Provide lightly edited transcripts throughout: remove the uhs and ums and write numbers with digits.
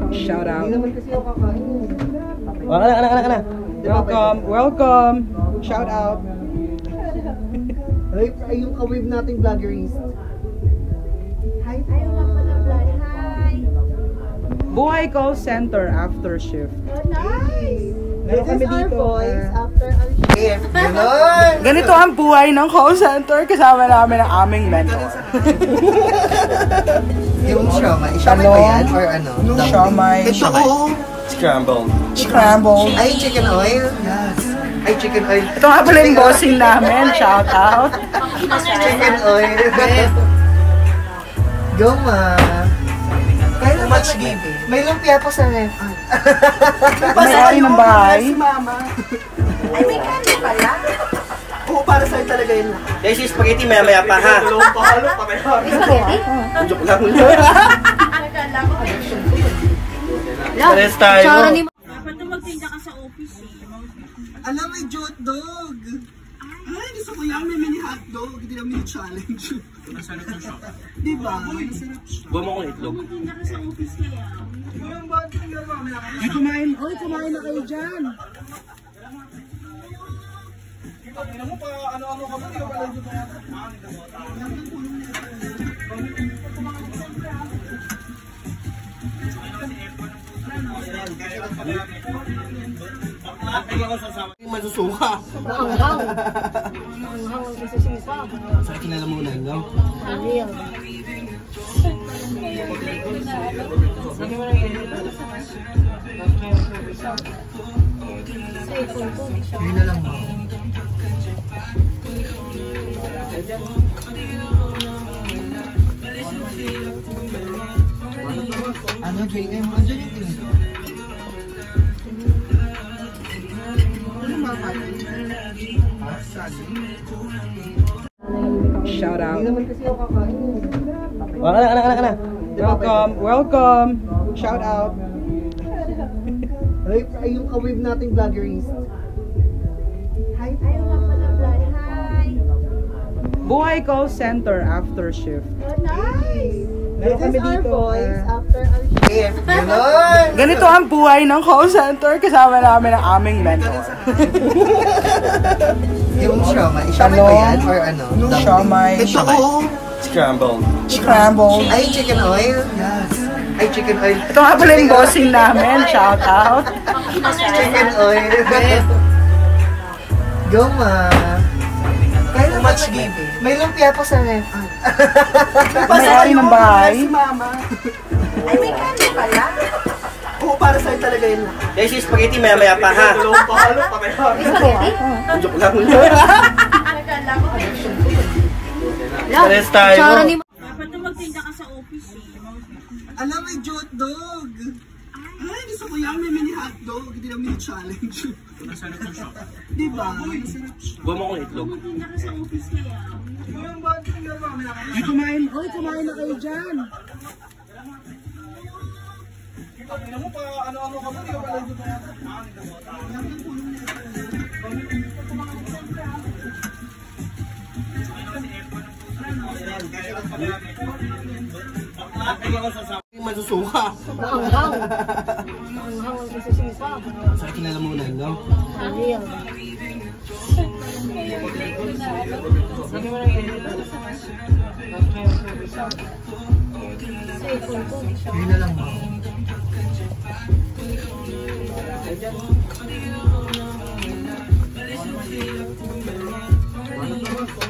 Shout out. Hindi naman kasi ako kakain. Welcome. Shout out. Ay, yung ka-wave nating vloggerist. Hi. Ayaw nga pala vlog. Hi! Buhay call center after shift. Oh, nice! Meron kami This is our dito. voice after our shift. Ganon! Ganito ang buhay ng call center. Kasama namin ang aming mentor. Yung siomay. Siomay ba yan? Or ano? Siomay. Ito oh! Scrambled. Ay, chicken oil. Yes. Ay, chicken oil. Ito nga pala yung bossing namin. Shout out. Chicken oil. Go, ma. Kaya much give. May lumpia po sa ref. May-ari ng bahay. Ay, may kanin pala. Oo, para sa'yo talaga yun. Guys, yung spaghetti maya pa ha. Spaghetti? Joke lang. Nagkala ko. Pares tayo. Dapat na magtinda ka sa office eh. Alam, may hot dog. Ay, gusto ko yan. May mini hotdog. Hindi na mini challenge. Masarap na siya. Diba? Masarap siya. Buwan mo kong itlog. Magtinda ka sa office kaya. Kumain na kayo dyan. Masusuka. Maanghang. Maanghang ang kisisisa. Sa akin na muna, no? Real. Yun na lang, ma. Ano, JM? Andiyan yung tingin. Shout out. Hindi naman kasi ako kakain. Welcome. Shout out. Ay, yung ka-wave nating vloggerist. Hi. Ayaw nga pala vlog. Hi! Buhay call center after shift. Oh, nice! Meron This kami is our dito. voice after our shift. Ganon! Ganito ang buhay ng call center. Kasama namin ang aming mentor. Yung siomay. Siomay ba yan? Or ano? Siomay. Ito oh! Scrambled. Ay, chicken oil. Yes. Ay, chicken oil. Ito nga pala yung bossing namin. Shout out. Chicken oil. Go, ma. Kaya much give. May lumpia po sa ref. May-ari ng bahay. Ay, may kanin pala. Oo, para sa'yo talaga yun. Guys, yung spaghetti maya pa ha. Spaghetti? Joke lang. Nagkala ko. Pares tayo. Dapat na magtinda ka sa office eh. Alam, may hot dog. Ay, gusto ko yan. May mini hotdog. Hindi na mini challenge. Masarap na siya. Diba? Masarap siya. Buwan mo kong itlog. Magtinda ka sa office kaya. Kumain na kayo dyan. Masusuka. Maanghang. Maanghang ang kisisisa. Sa akin na muna, no? Real. Yun na lang, ma.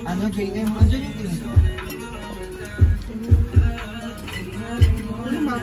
Ano, JM? Andiyan yung tingin. Ano, ma?